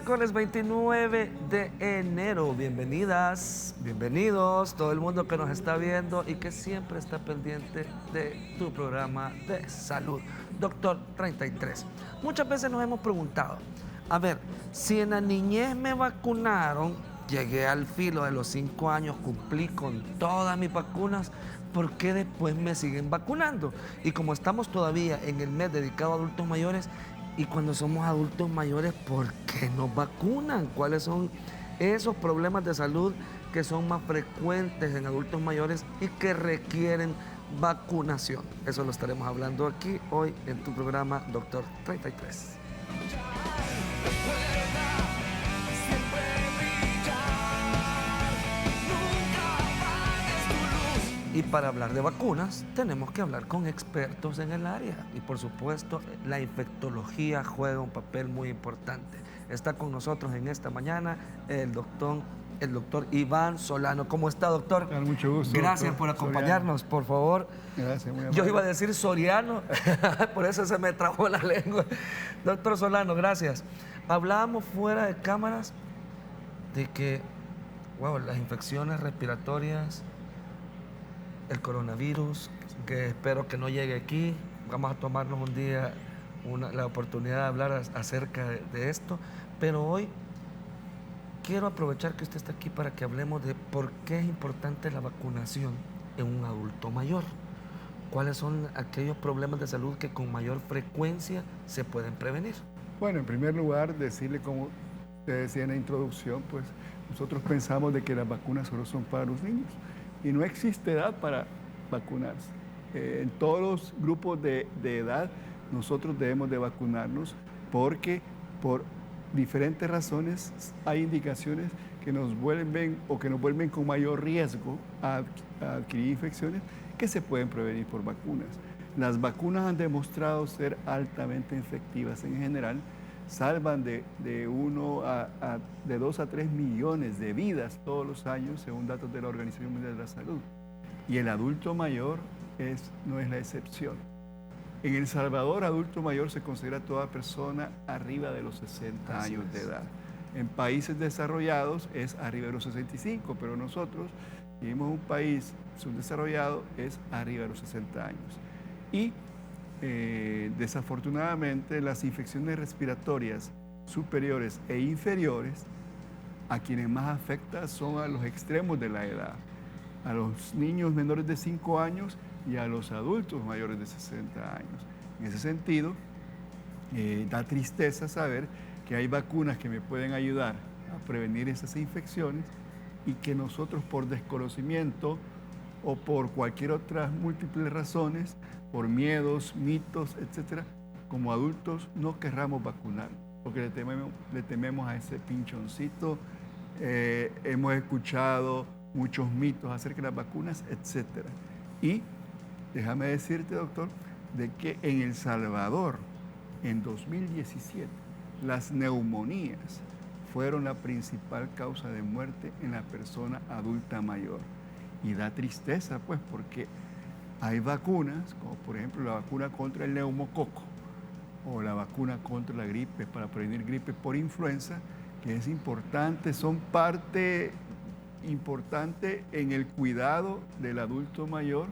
Miércoles 29 de enero. Bienvenidas, bienvenidos, todo el mundo que nos está viendo y que siempre está pendiente de tu programa de salud, Doctor 33. Muchas veces nos hemos preguntado, a ver, si en la niñez me vacunaron, llegué al filo de los 5 años, cumplí con todas mis vacunas, ¿por qué después me siguen vacunando? Y como estamos todavía en el mes dedicado a adultos mayores, y cuando somos adultos mayores, ¿por qué nos vacunan? ¿Cuáles son esos problemas de salud que son más frecuentes en adultos mayores y que requieren vacunación? Eso lo estaremos hablando aquí hoy en tu programa Doctor 33. Y para hablar de vacunas, tenemos que hablar con expertos en el área. Y por supuesto, la infectología juega un papel muy importante. Está con nosotros en esta mañana el doctor Iván Solano. ¿Cómo está, doctor? Con mucho gusto. Gracias doctor por acompañarnos, Soriano. por favor. Gracias, muy amable. Yo iba a decir Soriano, por eso se me trabó la lengua. Doctor Solano, gracias. Hablábamos fuera de cámaras de que, wow, las infecciones respiratorias, el coronavirus, que espero que no llegue aquí. Vamos a tomarnos un día la oportunidad de hablar acerca de esto, pero hoy quiero aprovechar que usted está aquí para que hablemos de por qué es importante la vacunación en un adulto mayor. ¿Cuáles son aquellos problemas de salud que con mayor frecuencia se pueden prevenir? Bueno, en primer lugar, decirle, como usted decía en la introducción, pues nosotros pensamos de que las vacunas solo son para los niños y no existe edad para vacunarse. En todos los grupos de edad nosotros debemos de vacunarnos porque por diferentes razones hay indicaciones que nos vuelven o que nos vuelven con mayor riesgo a adquirir infecciones que se pueden prevenir por vacunas. Las vacunas han demostrado ser altamente efectivas en general, salvan de 2 a 3 millones de vidas todos los años, según datos de la Organización Mundial de la Salud. Y el adulto mayor no es la excepción. En El Salvador, adulto mayor se considera toda persona arriba de los 60 años de edad. En países desarrollados es arriba de los 65, pero nosotros vivimos en un país subdesarrollado, es arriba de los 60 años. Y desafortunadamente las infecciones respiratorias superiores e inferiores a quienes más afecta son a los extremos de la edad, a los niños menores de 5 años y a los adultos mayores de 60 años. En ese sentido, da tristeza saber que hay vacunas que me pueden ayudar a prevenir esas infecciones y que nosotros por desconocimiento o por cualquier otra múltiples razones, por miedos, mitos, etcétera, como adultos no querramos vacunar, porque le tememos a ese pinchoncito. Hemos escuchado muchos mitos acerca de las vacunas, etcétera. Y déjame decirte, doctor, de que en El Salvador, en 2017, las neumonías fueron la principal causa de muerte en la persona adulta mayor. Y da tristeza, pues, porque hay vacunas, como por ejemplo la vacuna contra el neumococo o la vacuna contra la gripe, para prevenir gripe por influenza, que es importante, son parte importante en el cuidado del adulto mayor,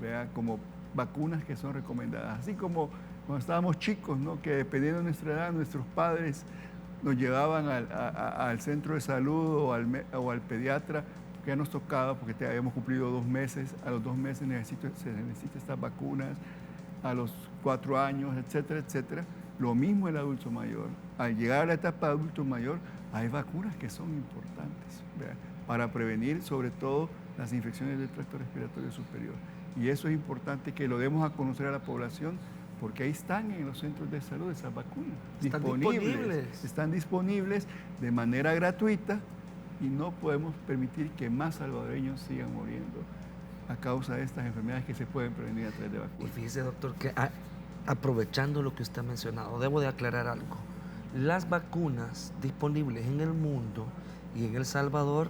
¿vea? Como vacunas que son recomendadas. Así como cuando estábamos chicos, ¿no? Que dependiendo de nuestra edad, nuestros padres nos llevaban al centro de salud o al pediatra, que ya nos tocaba porque ya habíamos cumplido 2 meses, a los 2 meses se necesitan estas vacunas, a los 4 años, etcétera, etcétera. Lo mismo el adulto mayor. Al llegar a la etapa de adulto mayor, hay vacunas que son importantes, ¿verdad? Para prevenir sobre todo las infecciones del tracto respiratorio superior. Y eso es importante que lo demos a conocer a la población, porque ahí están en los centros de salud esas vacunas. Están disponibles de manera gratuita y no podemos permitir que más salvadoreños sigan muriendo a causa de estas enfermedades que se pueden prevenir a través de vacunas. Y fíjese, doctor, que aprovechando lo que usted ha mencionado, debo de aclarar algo. Las vacunas disponibles en el mundo y en El Salvador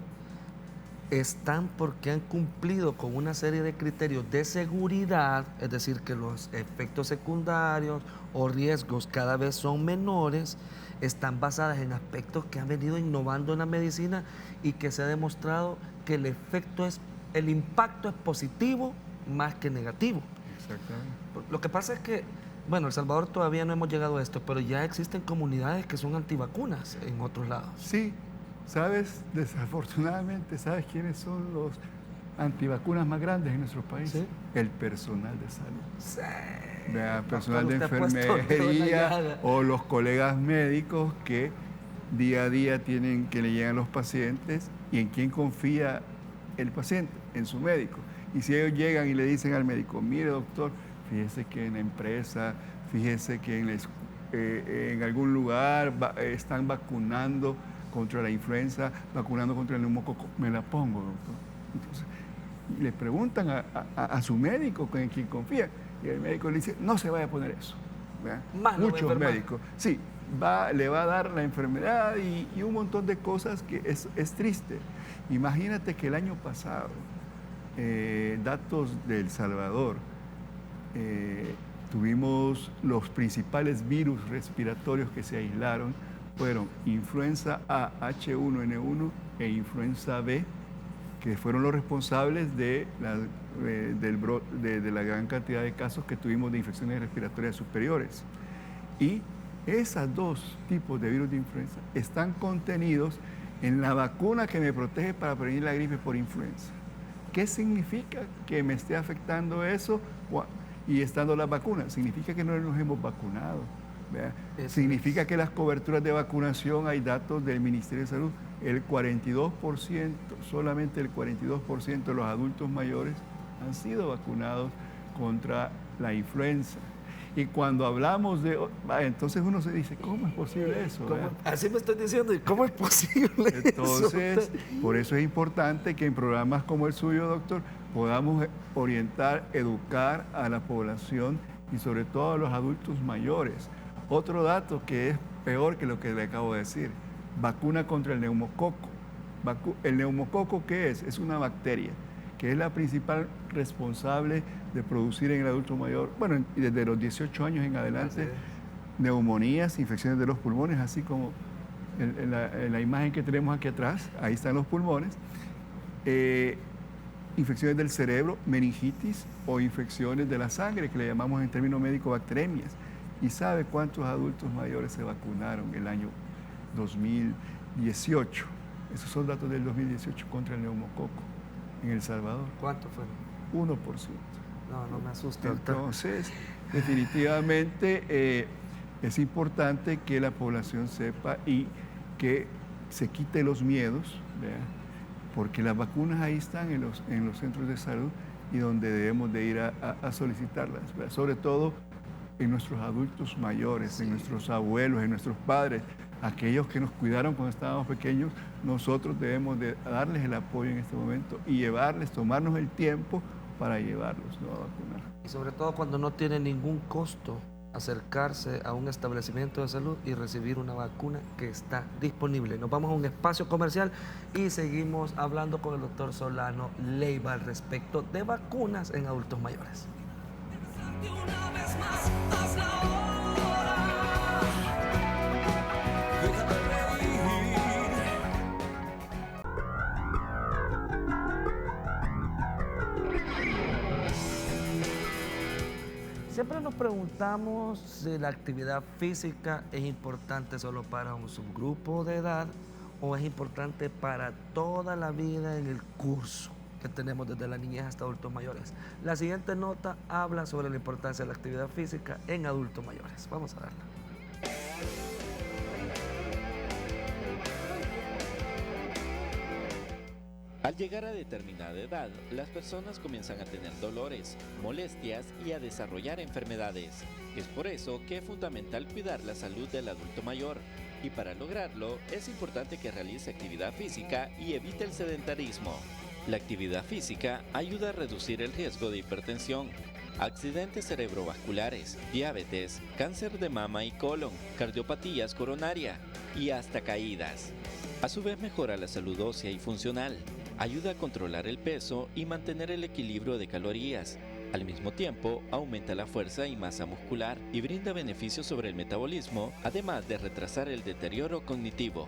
están porque han cumplido con una serie de criterios de seguridad, es decir, que los efectos secundarios o riesgos cada vez son menores, están basadas en aspectos que han venido innovando en la medicina y que se ha demostrado que el impacto es positivo más que negativo. Exactamente. Lo que pasa es que, bueno, El Salvador todavía no hemos llegado a esto, pero ya existen comunidades que son antivacunas en otros lados. Sí, sabes, desafortunadamente, ¿sabes quiénes son los antivacunas más grandes en nuestro país? ¿Sí? El personal de salud. Sí. Personal de Doctor, usted ha puesto enfermería toda la llaga. o los colegas médicos que día a día tienen que le llegan los pacientes y en quién confía el paciente, en su médico. Y si ellos llegan y le dicen al médico, mire doctor, fíjese que en la empresa, fíjese que en algún lugar están vacunando contra la influenza, vacunando contra el neumococo, me la pongo, doctor. Entonces, le preguntan a su médico en quien confía y el médico le dice, no se vaya a poner eso. Muchos médicos, sí, le va a dar la enfermedad y un montón de cosas que es triste. Imagínate que el año pasado, datos de El Salvador, tuvimos los principales virus respiratorios que se aislaron, fueron influenza A, H1N1 e influenza B, que fueron los responsables de la gran cantidad de casos que tuvimos de infecciones respiratorias superiores. Y esos dos tipos de virus de influenza están contenidos en la vacuna que me protege para prevenir la gripe por influenza. ¿Qué significa que me esté afectando eso y estando las vacunas? Significa que no nos hemos vacunado. Significa que las coberturas de vacunación, hay datos del Ministerio de Salud, el 42%, solamente el 42% de los adultos mayores han sido vacunados contra la influenza. Y cuando hablamos entonces uno se dice, ¿cómo es posible eso? Así me estoy diciendo, ¿cómo es posible entonces, eso? Por eso es importante que en programas como el suyo, doctor, podamos orientar, educar a la población y sobre todo a los adultos mayores. Otro dato que es peor que lo que le acabo de decir, vacuna contra el neumococo. ¿El neumococo qué es? Es una bacteria que es la principal responsable de producir en el adulto mayor, bueno, desde los 18 años en adelante, neumonías, infecciones de los pulmones, así como en la imagen que tenemos aquí atrás, ahí están los pulmones, infecciones del cerebro, meningitis o infecciones de la sangre, que le llamamos en términos médicos bacteremias. ¿Y sabe cuántos adultos mayores se vacunaron el año 2018? Esos son datos del 2018 contra el neumococo en El Salvador. ¿Cuánto fue? 1%. No me asusta. Entonces, definitivamente es importante que la población sepa y que se quite los miedos, ¿verdad? Porque las vacunas ahí están en los centros de salud y donde debemos de ir a solicitarlas, ¿verdad? Sobre todo en nuestros adultos mayores, en nuestros abuelos, en nuestros padres, aquellos que nos cuidaron cuando estábamos pequeños. Nosotros debemos de darles el apoyo en este momento y tomarnos el tiempo para llevarlos, ¿no?, a vacunar. Y sobre todo cuando no tiene ningún costo acercarse a un establecimiento de salud y recibir una vacuna que está disponible. Nos vamos a un espacio comercial y seguimos hablando con el doctor Solano Leiva al respecto de vacunas en adultos mayores. Una vez más, haz la hora. Déjate reír. Siempre nos preguntamos si la actividad física es importante solo para un subgrupo de edad o es importante para toda la vida en el curso que tenemos desde la niñez hasta adultos mayores. La siguiente nota habla sobre la importancia de la actividad física en adultos mayores. Vamos a verla. Al llegar a determinada edad, las personas comienzan a tener dolores, molestias y a desarrollar enfermedades. Es por eso que es fundamental cuidar la salud del adulto mayor. Y para lograrlo, es importante que realice actividad física y evite el sedentarismo. La actividad física ayuda a reducir el riesgo de hipertensión, accidentes cerebrovasculares, diabetes, cáncer de mama y colon, cardiopatías coronarias y hasta caídas. A su vez mejora la salud ósea y funcional. Ayuda a controlar el peso y mantener el equilibrio de calorías. Al mismo tiempo, aumenta la fuerza y masa muscular y brinda beneficios sobre el metabolismo, además de retrasar el deterioro cognitivo.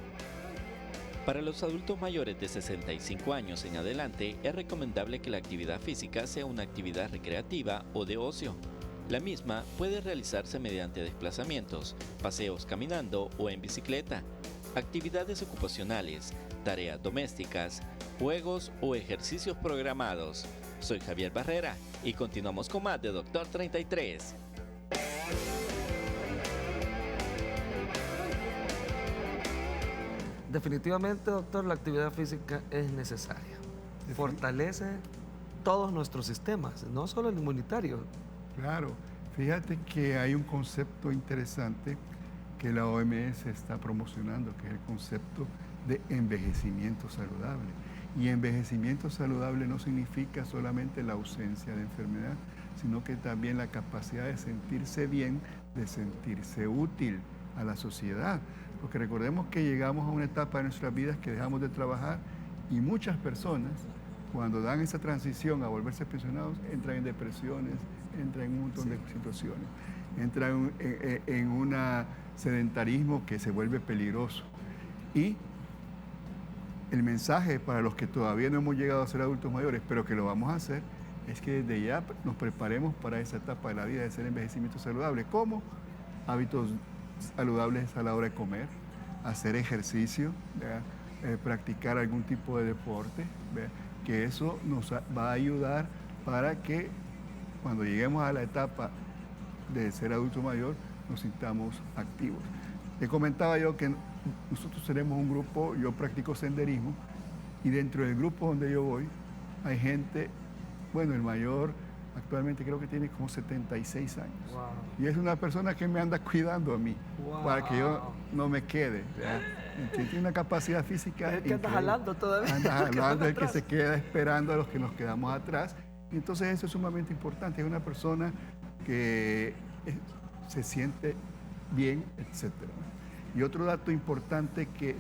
Para los adultos mayores de 65 años en adelante, es recomendable que la actividad física sea una actividad recreativa o de ocio. La misma puede realizarse mediante desplazamientos, paseos caminando o en bicicleta, actividades ocupacionales, tareas domésticas, juegos o ejercicios programados. Soy Javier Barrera y continuamos con más de Doctor 33. Definitivamente, doctor, la actividad física es necesaria. Fortalece todos nuestros sistemas, no solo el inmunitario. Claro, fíjate que hay un concepto interesante que la OMS está promocionando, que es el concepto de envejecimiento saludable. Y envejecimiento saludable no significa solamente la ausencia de enfermedad, sino que también la capacidad de sentirse bien, de sentirse útil a la sociedad. Porque recordemos que llegamos a una etapa de nuestras vidas que dejamos de trabajar y muchas personas, cuando dan esa transición a volverse pensionados, entran en depresiones, entran en un montón de situaciones, entran en un sedentarismo que se vuelve peligroso. Y el mensaje para los que todavía no hemos llegado a ser adultos mayores, pero que lo vamos a hacer, es que desde ya nos preparemos para esa etapa de la vida de ser envejecimiento saludable. ¿Cómo? Hábitos saludables a la hora de comer, hacer ejercicio, practicar algún tipo de deporte, que eso nos va a ayudar para que cuando lleguemos a la etapa de ser adulto mayor nos sintamos activos. Te comentaba yo que nosotros tenemos un grupo, yo practico senderismo y dentro del grupo donde yo voy hay gente, bueno, el mayor actualmente creo que tiene como 76 años. Wow. Y es una persona que me anda cuidando a mí, wow, para que yo no me quede. Tiene una capacidad física. Es el que anda jalando todavía. Anda jalando, el que se queda esperando a los que nos quedamos atrás. Y entonces eso es sumamente importante. Es una persona que se siente bien, etc. Y otro dato importante que,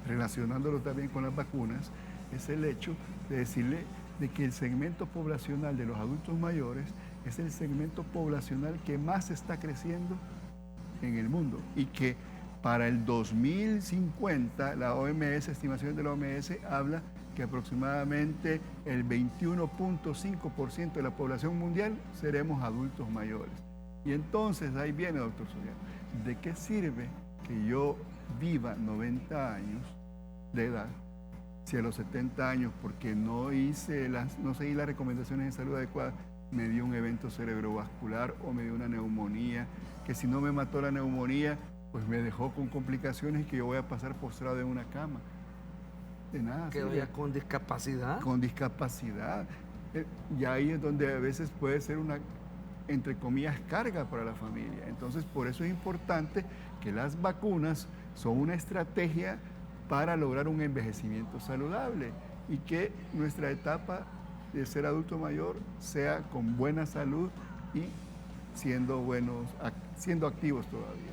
relacionándolo también con las vacunas, es el hecho de decirle de que el segmento poblacional de los adultos mayores es el segmento poblacional que más está creciendo en el mundo y que para el 2050 la OMS, estimaciones de la OMS, habla que aproximadamente el 21.5% de la población mundial seremos adultos mayores. Y entonces ahí viene, doctor Soriano, ¿de qué sirve que yo viva 90 años de edad si a los 70 años, porque no seguí las recomendaciones de salud adecuadas, me dio un evento cerebrovascular o me dio una neumonía, que si no me mató la neumonía, pues me dejó con complicaciones y que yo voy a pasar postrado en una cama? De nada. Que vaya con discapacidad. Con discapacidad. Y ahí es donde a veces puede ser una, entre comillas, carga para la familia. Entonces, por eso es importante que las vacunas son una estrategia para lograr un envejecimiento saludable y que nuestra etapa de ser adulto mayor sea con buena salud y siendo activos todavía.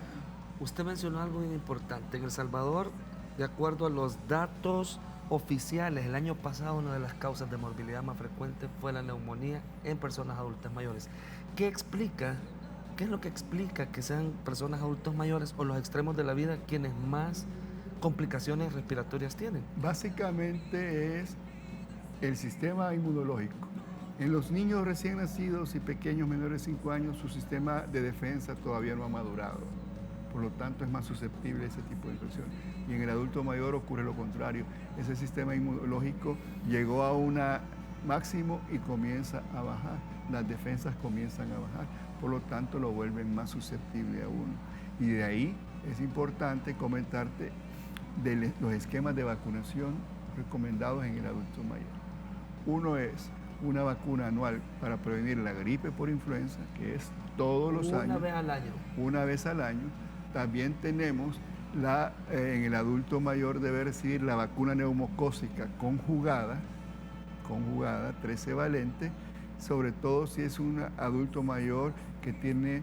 Usted mencionó algo bien importante. En El Salvador, de acuerdo a los datos oficiales, el año pasado una de las causas de morbilidad más frecuentes fue la neumonía en personas adultas mayores. ¿Qué es lo que explica que sean personas adultos mayores o los extremos de la vida quienes más complicaciones respiratorias tienen? Básicamente es el sistema inmunológico. En los niños recién nacidos y pequeños menores de 5 años, su sistema de defensa todavía no ha madurado. Por lo tanto, es más susceptible a ese tipo de infecciones. Y en el adulto mayor ocurre lo contrario. Ese sistema inmunológico llegó a un máximo y comienza a bajar. Las defensas comienzan a bajar. Por lo tanto, lo vuelven más susceptible a uno. Y de ahí es importante comentarte de los esquemas de vacunación recomendados en el adulto mayor. Uno es una vacuna anual para prevenir la gripe por influenza, que es todos los años. Una vez al año. Una vez al año. También tenemos en el adulto mayor debe recibir la vacuna neumocócica conjugada, 13 valente, sobre todo si es un adulto mayor que tiene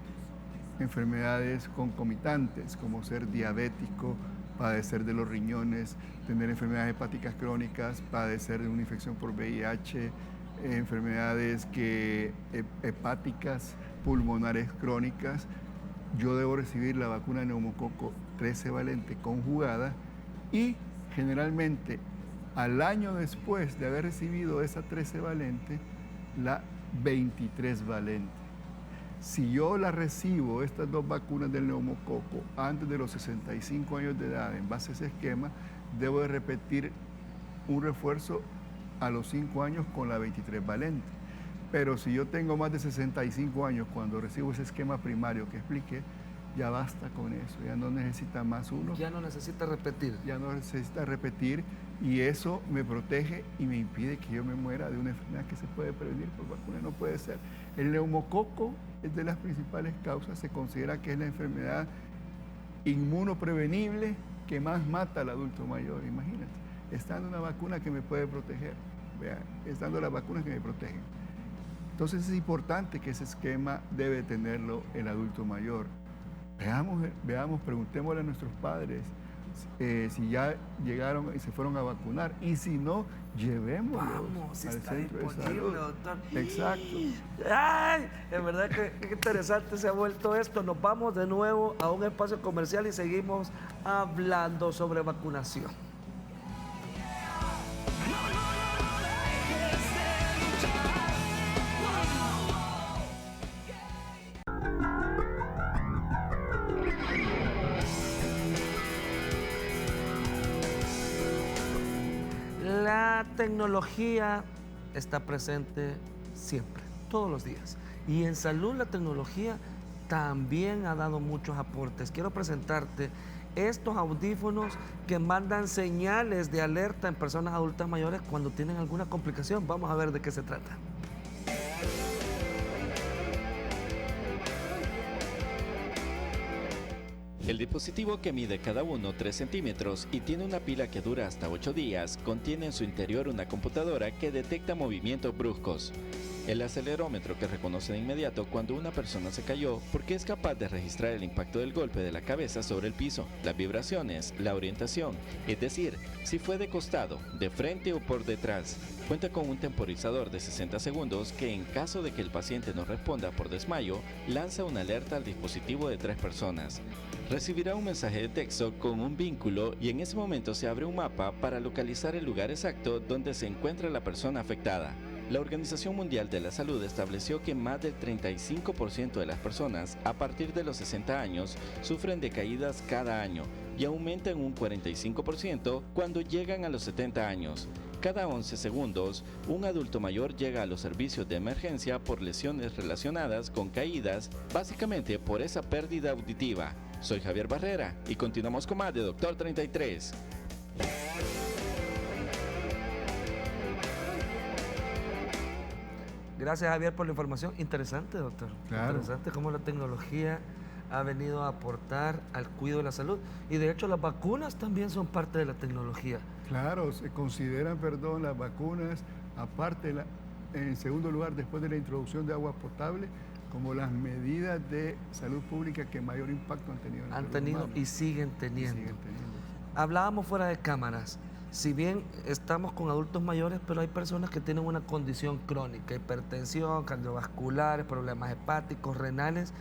enfermedades concomitantes, como ser diabético, padecer de los riñones, tener enfermedades hepáticas crónicas, padecer de una infección por VIH, enfermedades hepáticas, pulmonares crónicas. Yo debo recibir la vacuna de neumococo 13 valente conjugada y generalmente al año después de haber recibido esa 13 valente, la 23 valente. Si yo la recibo, estas dos vacunas del neumococo, antes de los 65 años de edad, en base a ese esquema, debo de repetir un refuerzo a los 5 años con la 23 valente. Pero si yo tengo más de 65 años cuando recibo ese esquema primario que expliqué, ya basta con eso, ya no necesita más uno. Ya no necesita repetir. Ya no necesita repetir y eso me protege y me impide que yo me muera de una enfermedad que se puede prevenir por vacuna. No puede ser. El neumococo es de las principales causas, se considera que es la enfermedad inmunoprevenible que más mata al adulto mayor, imagínate. Está dando una vacuna que me puede proteger, vean, está dando las vacunas que me protegen. Entonces es importante que ese esquema debe tenerlo el adulto mayor. Veamos, preguntémosle a nuestros padres si ya llegaron y se fueron a vacunar. Y si no, llevémoslos Vamos, al está centro de disponible, salud. doctor. Exacto. ¡Ay! En verdad que qué interesante se ha vuelto esto. Nos vamos de nuevo a un espacio comercial y seguimos hablando sobre vacunación. La tecnología está presente siempre, todos los días. Y en salud la tecnología también ha dado muchos aportes. Quiero presentarte estos audífonos que mandan señales de alerta en personas adultas mayores cuando tienen alguna complicación. Vamos a ver de qué se trata. El dispositivo, que mide cada uno 3 centímetros y tiene una pila que dura hasta 8 días, contiene en su interior una computadora que detecta movimientos bruscos. El acelerómetro, que reconoce de inmediato cuando una persona se cayó, porque es capaz de registrar el impacto del golpe de la cabeza sobre el piso, las vibraciones, la orientación, es decir, si fue de costado, de frente o por detrás. Cuenta con un temporizador de 60 segundos que, en caso de que el paciente no responda por desmayo, lanza una alerta al dispositivo de 3 personas. Recibirá un mensaje de texto con un vínculo y en ese momento se abre un mapa para localizar el lugar exacto donde se encuentra la persona afectada. La Organización Mundial de la Salud estableció que más del 35% de las personas a partir de los 60 años sufren de caídas cada año y aumentan un 45% cuando llegan a los 70 años. Cada 11 segundos, un adulto mayor llega a los servicios de emergencia por lesiones relacionadas con caídas, básicamente por esa pérdida auditiva. Soy Javier Barrera y continuamos con más de Doctor 33. Gracias, Javier, por la información. Interesante, doctor. Claro. Interesante cómo la tecnología ha venido a aportar al cuidado de la salud. Y de hecho las vacunas también son parte de la tecnología. Claro, se consideran, las vacunas, aparte, en segundo lugar, después de la introducción de agua potable, como las medidas de salud pública que mayor impacto han tenido en la Han salud tenido humana. y siguen teniendo. Siguen teniendo. Hablábamos fuera de cámaras. Si bien estamos con adultos mayores, pero hay personas que tienen una condición crónica, hipertensión, cardiovasculares, problemas hepáticos, renales,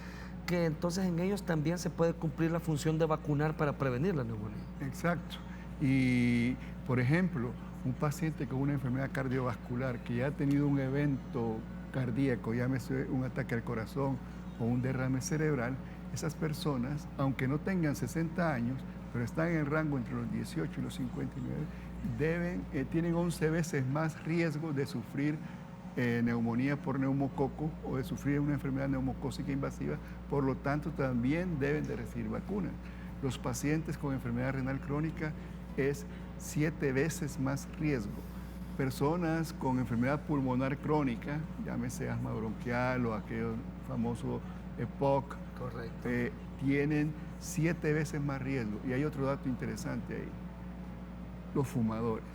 que entonces en ellos también se puede cumplir la función de vacunar para prevenir la neumonía. Exacto. Y, por ejemplo, un paciente con una enfermedad cardiovascular que ya ha tenido un evento cardíaco, llámese un ataque al corazón o un derrame cerebral, esas personas, aunque no tengan 60 años, pero están en el rango entre los 18 y los 59, tienen 11 veces más riesgo de sufrir neumonía por neumococo o de sufrir una enfermedad neumocócica invasiva, por lo tanto también deben de recibir vacunas. Los pacientes con enfermedad renal crónica es 7 veces más riesgo. Personas con enfermedad pulmonar crónica, llámese asma bronquial o aquel famoso EPOC, Correcto. tienen 7 veces más riesgo. Y hay otro dato interesante ahí. Los fumadores.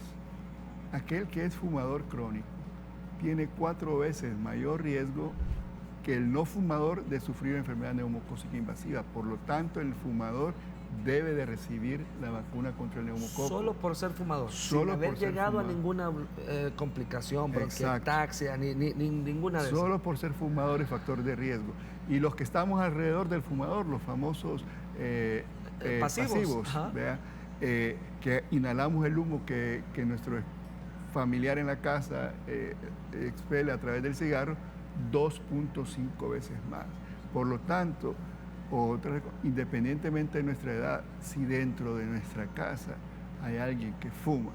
Aquel que es fumador crónico tiene 4 veces mayor riesgo que el no fumador de sufrir enfermedad neumocócica invasiva. Por lo tanto, el fumador debe de recibir la vacuna contra el neumococo. Solo por ser fumador, Solo sin haber por ser llegado a fumador. ninguna complicación, Exacto. bronquiectasia, ni ninguna de esas. Solo por ser fumador es factor de riesgo. Y los que estamos alrededor del fumador, los famosos Pasivos. Ajá. ¿vea? Que inhalamos el humo que nuestro familiar en la casa expele a través del cigarro, 2.5 veces más. Por lo tanto, independientemente de nuestra edad, si dentro de nuestra casa hay alguien que fuma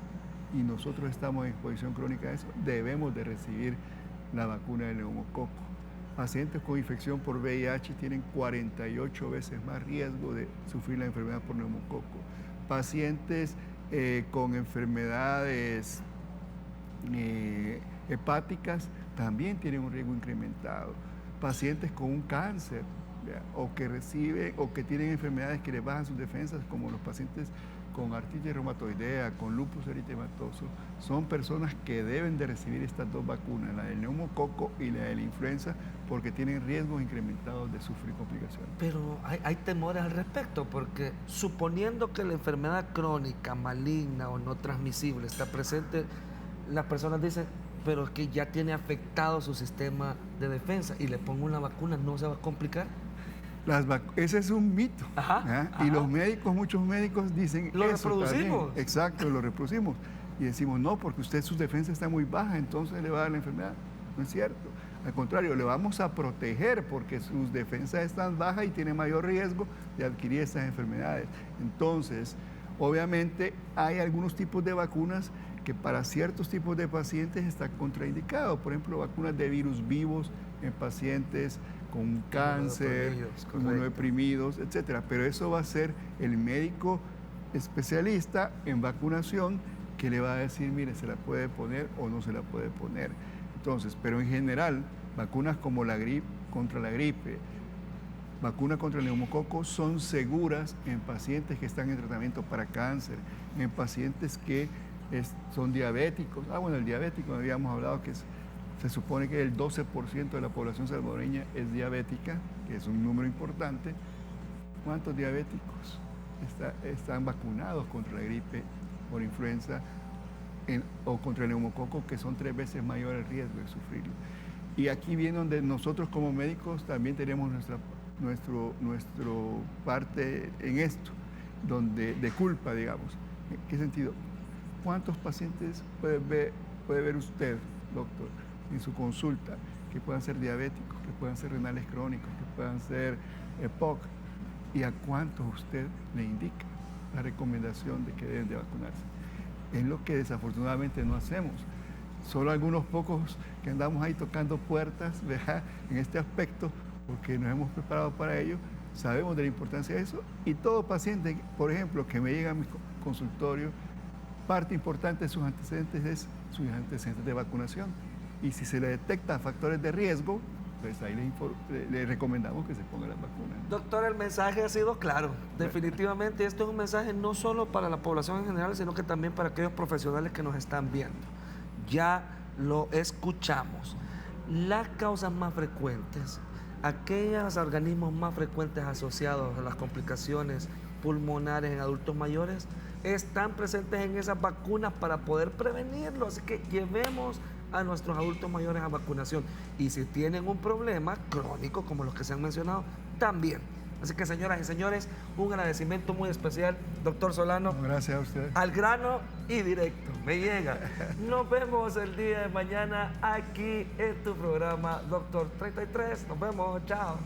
y nosotros estamos en exposición crónica a eso, debemos de recibir la vacuna del neumococo. Pacientes con infección por VIH tienen 48 veces más riesgo de sufrir la enfermedad por neumococo. Pacientes con enfermedades hepáticas también tienen un riesgo incrementado. Pacientes con un cáncer, ¿ya? O que tienen enfermedades que les bajan sus defensas, como los pacientes con artritis reumatoidea, con lupus eritematoso, son personas que deben de recibir estas dos vacunas, la del neumococo y la de la influenza, porque tienen riesgos incrementados de sufrir complicaciones. Pero hay temores al respecto, porque suponiendo que la enfermedad crónica, maligna o no transmisible está presente, las personas dicen, pero es que ya tiene afectado su sistema de defensa y le pongo una vacuna, ¿no se va a complicar? Ese es un mito. Ajá, ¿ya? ajá. Y los médicos, muchos médicos dicen Lo eso reproducimos. también. Exacto, lo reproducimos. Y decimos, no, porque usted sus defensas están muy bajas, entonces le va a dar la enfermedad. No es cierto. Al contrario, le vamos a proteger porque sus defensas están bajas y tiene mayor riesgo de adquirir esas enfermedades. Entonces, obviamente, hay algunos tipos de vacunas que para ciertos tipos de pacientes están contraindicados. Por ejemplo, vacunas de virus vivos en pacientes con cáncer, con inmunodeprimidos, etcétera. Pero eso va a ser el médico especialista en vacunación que le va a decir, mire, se la puede poner o no se la puede poner. Entonces, pero en general, vacunas como la gripe, contra la gripe, vacuna contra el neumococo son seguras en pacientes que están en tratamiento para cáncer, en pacientes que son diabéticos. Bueno, el diabético, habíamos hablado que se supone que el 12% de la población salvadoreña es diabética, que es un número importante. ¿Cuántos diabéticos están vacunados contra la gripe por influenza o contra el neumococo, que son 3 veces mayor el riesgo de sufrirlo? Y aquí viene donde nosotros como médicos también tenemos nuestro parte en esto, de culpa, digamos. ¿En qué sentido? ¿Cuántos pacientes puede ver usted, doctor, en su consulta, que puedan ser diabéticos, que puedan ser renales crónicos, que puedan ser EPOC? ¿Y a cuántos usted le indica la recomendación de que deben de vacunarse? Es lo que desafortunadamente no hacemos. Solo algunos pocos que andamos ahí tocando puertas, ¿verdad?, en este aspecto, porque nos hemos preparado para ello, sabemos de la importancia de eso. Y todo paciente, por ejemplo, que me llega a mi consultorio, parte importante de sus antecedentes es sus antecedentes de vacunación. Y si se le detecta factores de riesgo, pues ahí le recomendamos que se ponga las vacunas. Doctor, el mensaje ha sido claro. Definitivamente esto es un mensaje no solo para la población en general, sino que también para aquellos profesionales que nos están viendo. Ya lo escuchamos. Las causas más frecuentes, aquellos organismos más frecuentes asociados a las complicaciones pulmonares en adultos mayores, están presentes en esas vacunas para poder prevenirlo. Así que llevemos a nuestros adultos mayores a vacunación. Y si tienen un problema crónico, como los que se han mencionado, también. Así que, señoras y señores, un agradecimiento muy especial, doctor Solano. Gracias a usted. Al grano y directo, me llega. Nos vemos el día de mañana aquí en tu programa Doctor 33. Nos vemos, chao.